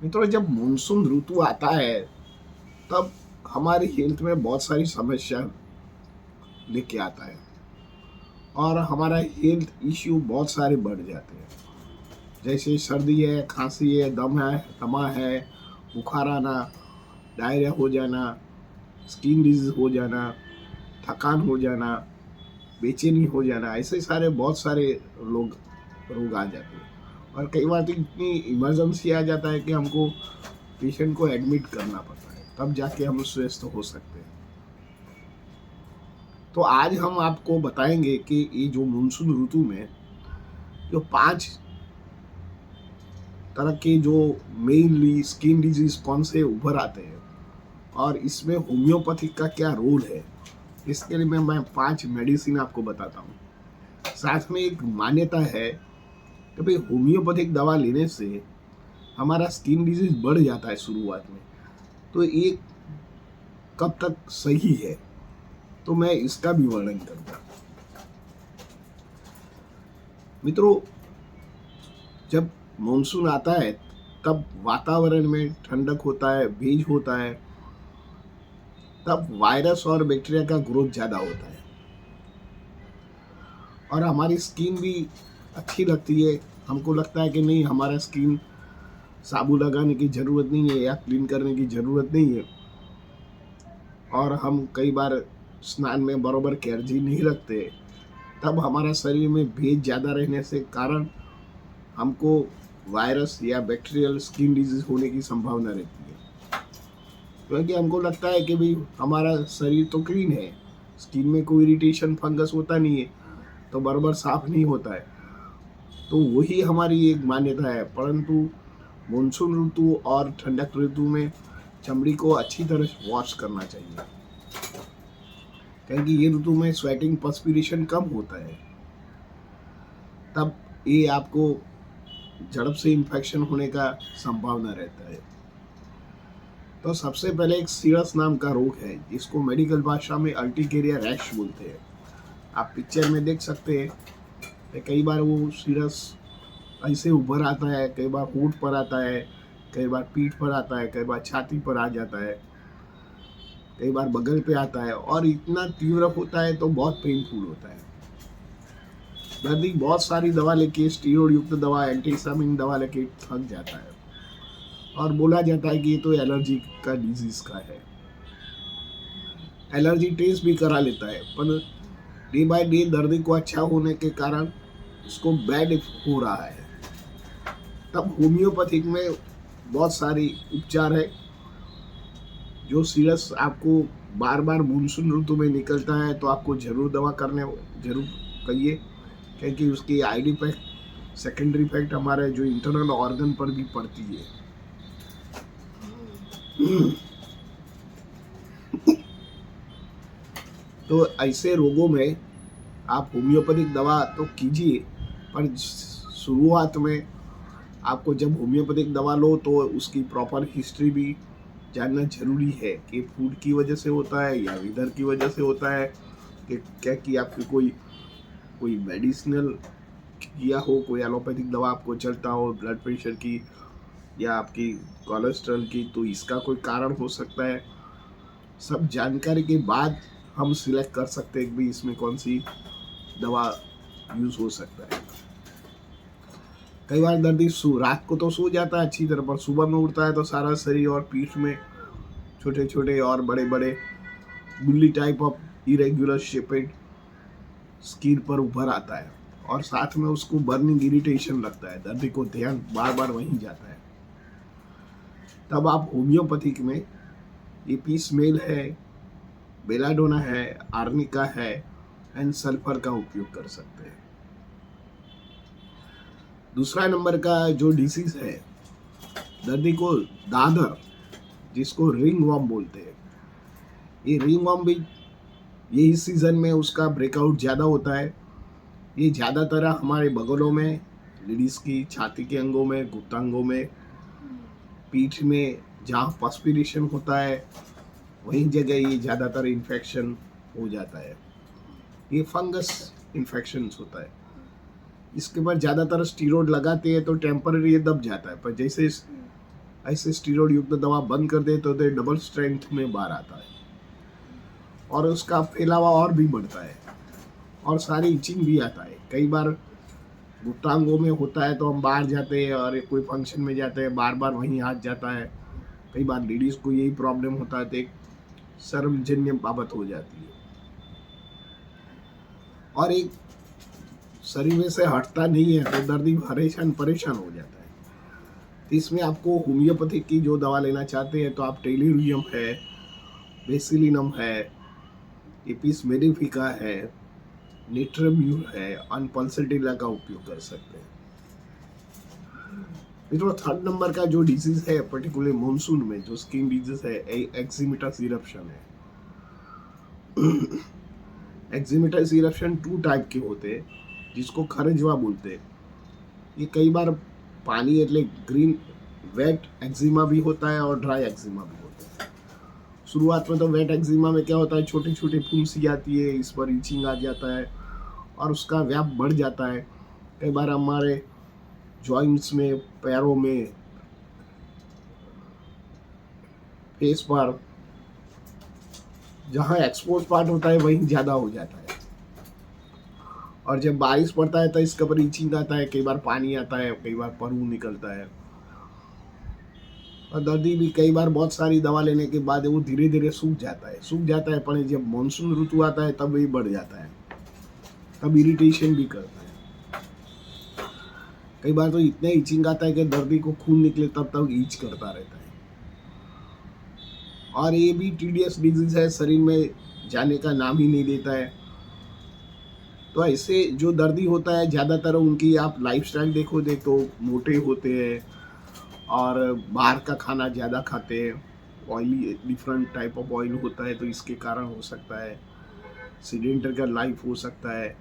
मित्रों, जब मानसून ऋतु आता है तब हमारी हेल्थ में बहुत सारी समस्या लेके आता है और हमारा हेल्थ इश्यू बहुत सारे बढ़ जाते हैं। जैसे सर्दी है, खांसी है, दम है, दमा है, बुखार आना, डायरिया हो जाना, स्किन डिजीज हो जाना, थकान हो जाना, बेचैनी हो जाना, ऐसे सारे बहुत सारे लोग रोग आ जाते हैं। और कई बार तो इतनी इमरजेंसी आ जाता है कि हमको पेशेंट को एडमिट करना पड़ता है, तब जाके हम स्वस्थ हो सकते हैं। तो आज हम आपको बताएंगे कि ये जो मानसून ऋतु में जो 5 तरह के जो मेनली स्किन डिजीज कौन से उभर आते हैं और इसमें होम्योपैथिक का क्या रोल है, इसके लिए मैं 5 मेडिसिन आपको बताता हूँ। साथ में एक मान्यता है कि भाई होम्योपैथिक दवा लेने से हमारा स्किन डिजीज बढ़ जाता है शुरुआत में, तो ये कब तक सही है, तो मैं इसका भी वर्णन करूँगा। मित्रों, जब मानसून आता है तब वातावरण में ठंडक होता है, भीज होता है, तब वायरस और बैक्टीरिया का ग्रोथ ज़्यादा होता है और हमारी स्किन भी अच्छी लगती है। हमको लगता है कि नहीं, हमारा स्किन साबुन लगाने की ज़रूरत नहीं है या क्लीन करने की ज़रूरत नहीं है। और हम कई बार स्नान में बराबर काळजी नहीं रखते, तब हमारा शरीर में भेज ज़्यादा रहने से कारण हमको वायरस या बैक्टीरियल स्किन डिजीज होने की संभावना रहती है। क्योंकि हमको लगता है कि भाई हमारा शरीर तो क्लीन है, स्किन में कोई इरिटेशन फंगस होता नहीं है, तो बराबर साफ नहीं होता है। तो वही हमारी एक मान्यता है। परंतु मानसून ऋतु और ठंडक ऋतु में चमड़ी को अच्छी तरह वॉश करना चाहिए, क्योंकि ये ऋतु में स्वेटिंग पर्सपिरेशन कम होता है, तब ये आपको झड़प से इन्फेक्शन होने का संभावना रहता है। तो सबसे पहले एक सीरस नाम का रोग है, जिसको मेडिकल भाषा में अर्टिकेरिया रैश बोलते हैं। आप पिक्चर में देख सकते हैं कि कई बार वो सीरस ऐसे उभर आता है, कई बार होंठ पर आता है, कई बार पीठ पर आता है, कई बार छाती पर आ जाता है, कई बार बगल पे आता है और इतना तीव्र होता है तो बहुत पेनफुल होता है। दर्दी बहुत सारी दवा लेके, स्टीरोड युक्त दवा, एंटीहिस्टामिन दवा लेके थक जाता है और बोला जाता है कि ये तो एलर्जी का डिजीज का है। एलर्जी टेस्ट भी करा लेता है, पर डे बाय डे दर्दी को अच्छा होने के कारण उसको बैड हो रहा है। तब होम्योपैथिक में बहुत सारी उपचार है जो सीरियस आपको बार बार मानसून ऋतु में निकलता है तो आपको जरूर दवा करने जरूर कहिए, क्योंकि उसकी साइड इफेक्ट, सेकेंडरी इफेक्ट हमारे जो इंटरनल ऑर्गन पर भी पड़ती है। तो ऐसे रोगों में आप होम्योपैथिक दवा तो कीजिए, पर शुरुआत में आपको जब होम्योपैथिक दवा लो तो उसकी प्रॉपर हिस्ट्री भी जानना जरूरी है कि फूड की वजह से होता है या वेदर की वजह से होता है, कि क्या कि आपकी कोई कोई मेडिसिनल किया हो, कोई एलोपैथिक दवा आपको चलता हो ब्लड प्रेशर की या आपकी कोलेस्ट्रॉल की, तो इसका कोई कारण हो सकता है। सब जानकारी के बाद हम सिलेक्ट कर सकते हैं कि भाई इसमें कौन सी दवा यूज हो सकता है। कई बार दर्दी रात को तो सो जाता है अच्छी तरह, पर सुबह में उठता है तो सारा शरीर और पीठ में छोटे छोटे और बड़े बड़े bullae type of irregular shaped skin पर उभर आता है और साथ में उसको बर्निंग इरिटेशन लगता है। दर्दी को ध्यान बार बार वहीं जाता है। तब आप होम्योपैथिक में एपिसमेल है, बेलाडोना है, आर्निका है एंड सल्फर का उपयोग कर सकते हैं। दूसरा नंबर का जो डिसीज है दर्दी को दादर, जिसको रिंग वॉर्म बोलते हैं, ये रिंग वॉर्म भी यही सीजन में उसका ब्रेकआउट ज़्यादा होता है। ये ज़्यादातर हमारे बगलों में, लेडीज़ की छाती के अंगों में, गुप्तांगों में, पीठ में जहाँ पर्सपिरेशन होता है वही जगह ये ज़्यादातर इन्फेक्शन हो जाता है। ये फंगस इन्फेक्शन होता है। इसके बाद ज़्यादातर स्टीरोड लगाते हैं तो टेम्पररी ये दब जाता है, पर जैसे ऐसे स्टीरॉयड युक्त दवा बंद कर दे तो डबल स्ट्रेंथ में बाहर आता है और उसका फैलावा और भी बढ़ता है और सारी इचिंग भी आता है। कई बार गुप्तांगों में होता है तो हम बाहर जाते हैं और कोई फंक्शन में जाते हैं, बार बार वहीं हाथ जाता है। कई बार लेडीज को यही प्रॉब्लम होता है तो एक शर्मजन्य बाबत हो जाती है और एक शरीर में से हटता नहीं है तो दर्दी परेशान परेशान हो जाता है। तो इसमें आपको होम्योपैथिक की जो दवा लेना चाहते हैं तो आप टेलिरियम है, बेसिलिनम है, एपिस मेडिफिका है, निट्रम्यूर है, अनपल्सेटिला का उपयोग कर सकते हैं। मित्रों, थर्ड नंबर का जो डिजीज है पर्टिकुलर मॉनसून में जो स्किन डिजीज है एक्जिमेटस इरप्शन है। एक्जिमेटस इरप्शन 2 टाइप के होते हैं जिसको खरंजवा बोलते हैं। ये कई बार पानी એટલે ग्रीन वेट एक्जिमा भी होता है और ड्राई एक्जिमा भी होता है। शुरुआत में तो वेट एक्जिमा में क्या होता है, छोटी छोटी फुंसी आती है, इस पर इचिंग आ जाता है और उसका व्याप बढ़ जाता है। कई बार हमारे जॉइंट्स में, पैरों में, फेस पर जहाँ एक्सपोज पार्ट होता है वहीं ज़्यादा हो जाता है और जब बारिश पड़ता है तो इसके ऊपर इचिंग आता है, कई बार पानी आता है, कई बार परू निकलता है और दर्दी भी कई बार बहुत सारी दवा लेने के बाद वो धीरे धीरे सूख जाता है पर जब मानसून ऋतु आता है तब वही बढ़ जाता है, तब इरिटेशन भी करता है। कई बार तो इतना इचिंग आता है कि दर्दी को खून निकले तब तक ईच करता रहता है और ये भी टीडियस डिजीज है, शरीर में जाने का नाम ही नहीं देता है। तो ऐसे जो दर्दी होता है ज़्यादातर उनकी आप लाइफस्टाइल देखो तो मोटे होते हैं और बाहर का खाना ज़्यादा खाते हैं, oily different type of oil होता है तो इसके कारण हो सकता है। सीडेंटरी का लाइफ हो सकता है,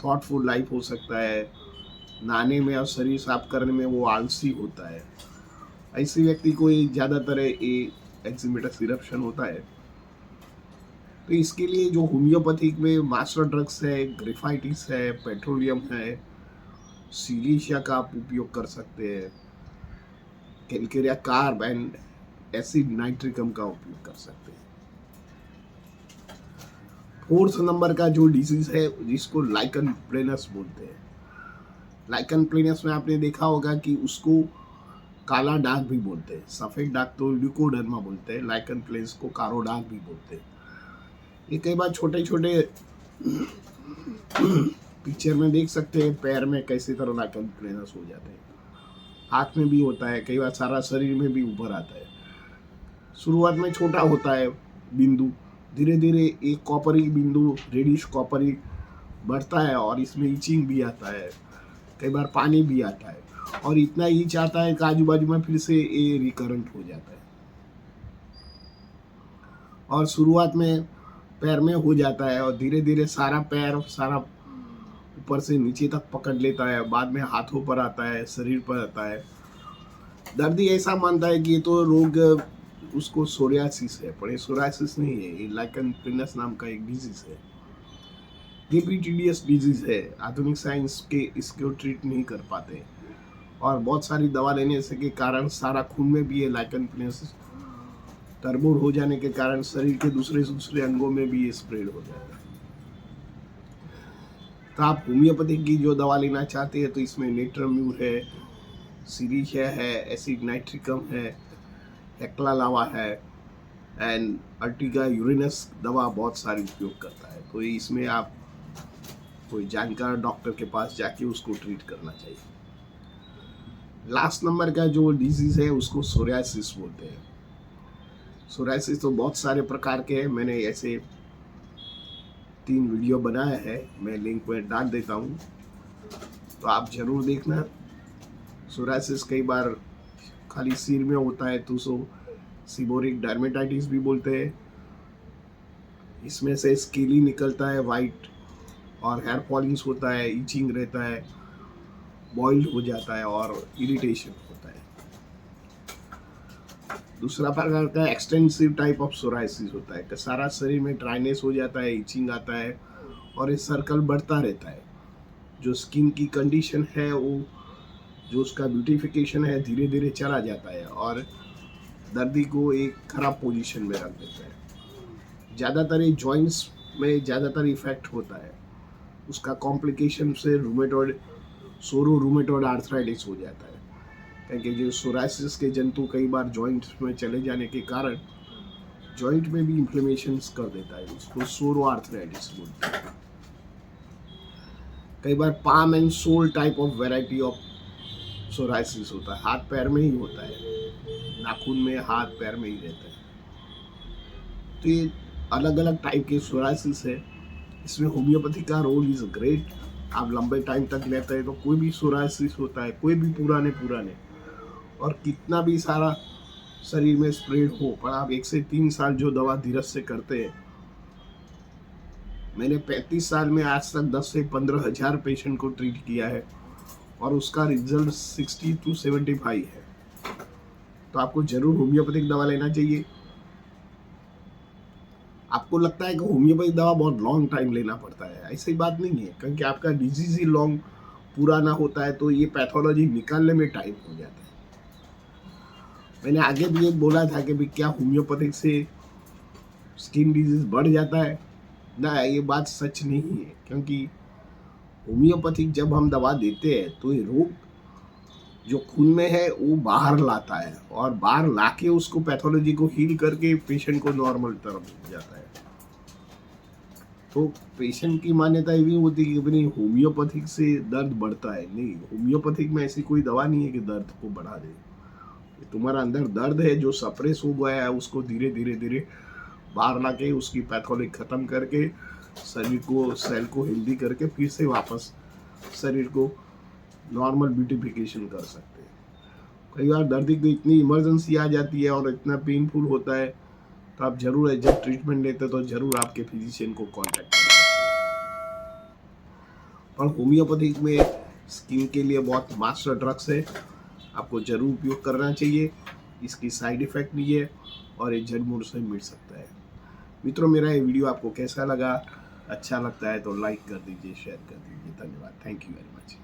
थॉटफुल लाइफ हो सकता है, नहाने में और शरीर साफ करने में वो आलसी होता है। ऐसे व्यक्ति को ये ज़्यादातर एक्जिमेटस इरप्शन होता है। तो इसके लिए जो होम्योपैथिक में मास्टर ड्रग्स है, ग्रेफाइटिस है, पेट्रोलियम है, सिलिशिया का आप उपयोग कर सकते हैं, Calcarea carb and acid nitricum का उपयोग कर सकते हैं। फोर्थ नंबर का जो डिजीज है जिसको लाइकन प्लेनस बोलते हैं। लाइकन प्लेनस में आपने देखा होगा कि उसको काला दाग भी बोलते हैं, सफेद दाग तो ल्यूकोडर्मा बोलते हैं, लाइकन प्लेनस को कारो दाग भी बोलते हैं। ये कई बार छोटे छोटे पिक्चर में देख सकते हैं, पैर में कैसे तरह लाइकन प्लेनस हो जाते हैं, हाथ में भी होता है, कई बार सारा शरीर में भी उभर आता है। शुरुआत में छोटा होता है बिंदु, धीरे धीरे एक कॉपरी बिंदु, रेडिश कॉपरी बढ़ता है और इसमें इचिंग भी आता है, कई बार पानी भी आता है और इतना ईच आता है कि आजू बाजू में फिर से ये रिकरेंट हो जाता है और शुरुआत में पैर में हो जाता है और धीरे धीरे सारा पैर सारा ऊपर से नीचे तक पकड़ लेता है, बाद में हाथों पर आता है, शरीर पर आता है। दर्दी ऐसा मानता है कि ये तो रोग उसको सोरियासिस है, पर ये सोरियासिस नहीं है, ये लाइकन प्लेनस नाम का एक डिजीज है। ये भी टीडियस डिजीज है, आधुनिक साइंस के इसको ट्रीट नहीं कर पाते और बहुत सारी दवा लेने से के कारण सारा खून में भी ये लाइकन प्लेनस तरबूर हो जाने के कारण शरीर के दूसरे अंगों में भी ये स्प्रेड हो जाता है। तो आप होम्योपैथिक की जो दवा लेना चाहते हैं तो इसमें नेट्रम्यूर है, सिलिशिया है, एसिड नाइट्रिकम है, हेक्ला लावा है एंड अर्टिगा यूरेनस दवा बहुत सारी उपयोग करता है। तो इसमें आप कोई जानकार डॉक्टर के पास जाके उसको ट्रीट करना चाहिए। लास्ट नंबर का जो डिजीज है उसको सोरियासिस बोलते हैं। सोरियासिस तो बहुत सारे प्रकार के हैं, मैंने ऐसे 3 वीडियो बनाया है, मैं लिंक में डाल देता हूँ तो आप जरूर देखना। सोरियासिस कई बार खाली सिर में होता है तो उसको सीबोरिक डर्मेटाइटिस भी बोलते हैं। इसमें से स्केली निकलता है वाइट और हेयर फॉलिंग्स होता है, इचिंग रहता है, बॉइल्ड हो जाता है और इरिटेशन होता है। दूसरा प्रकार का एक्सटेंसिव टाइप ऑफ सोराइसिस होता है कि सारा शरीर में ड्राइनेस हो जाता है, इचिंग आता है और ये सर्कल बढ़ता रहता है। जो स्किन की कंडीशन है वो जो उसका ब्यूटिफिकेशन है धीरे धीरे चला जाता है और दर्दी को एक खराब पोजीशन में रख देता है। ज़्यादातर ये जॉइंट्स में ज़्यादातर इफेक्ट होता है, उसका कॉम्प्लिकेशन से रूमेटॉइड रूमेटॉइड आर्थराइटिस हो जाता है, क्योंकि जो सोराइसिस के जंतु कई बार जॉइंट्स में चले जाने के कारण जॉइंट में भी इन्फ्लेमेशन कर देता है, उसको सोरो आर्थराइटिस बोलते हैं। कई बार palm and sole type of variety of psoriasis होता है, हाथ पैर में ही होता है, नाखून में हाथ पैर में ही रहता है। तो ये अलग अलग टाइप के सोराइसिस है, इसमें होम्योपैथी का रोल इज ग्रेट। आप लंबे टाइम तक लेते हैं तो कोई भी सोराइसिस होता है, कोई भी पुराने और कितना भी सारा शरीर में स्प्रेड हो, पर आप 1 से 3 साल जो दवा धीरज से करते हैं, मैंने 35 साल में आज तक 10 से 15 हज़ार पेशेंट को ट्रीट किया है और उसका रिजल्ट 60 to 75 है। तो आपको जरूर होम्योपैथिक दवा लेना चाहिए। आपको लगता है कि होम्योपैथिक दवा बहुत लॉन्ग टाइम लेना पड़ता है, ऐसी बात नहीं है, क्योंकि आपका डिजीज ही लॉन्ग पुराना होता है तो ये पैथोलॉजी निकालने में टाइम हो जाता है। मैंने आगे भी एक बोला था कि भाई क्या होम्योपैथिक से स्किन डिजीज बढ़ जाता है? ना, ये बात सच नहीं है, क्योंकि होम्योपैथिक जब हम दवा देते हैं तो ये रोग जो खून में है वो बाहर लाता है और बाहर लाके उसको पैथोलॉजी को हील करके पेशेंट को नॉर्मल तरफ जाता है। तो पेशेंट की मान्यता ये भी होती है कि नहीं होम्योपैथिक से दर्द बढ़ता है। नहीं, होम्योपैथिक में ऐसी कोई दवा नहीं है कि दर्द को बढ़ा दे। तुम्हारा अंदर दर्द है जो सप्रेस हो गया है, उसको धीरे धीरे बाहर ला के उसकी पैथोलॉजी खत्म करके शरीर को सेल को हेल्दी करके फिर से वापस शरीर को नॉर्मल ब्यूटिफिकेशन कर सकते हैं। कई बार दर्द की इतनी इमरजेंसी आ जाती है और इतना पेनफुल होता है, तो आप जरूर है जब ट्रीटमेंट लेते तो जरूर आपके फिजिशियन को कांटेक्ट करें। पर होम्योपैथिक में स्किन के लिए बहुत मास्टर ड्रग्स है, आपको जरूर उपयोग करना चाहिए। इसकी साइड इफेक्ट नहीं है और ये जड़ मूड से मिट सकता है। मित्रों, मेरा ये वीडियो आपको कैसा लगा? अच्छा लगता है तो लाइक कर दीजिए, शेयर कर दीजिए। धन्यवाद। Thank you very much.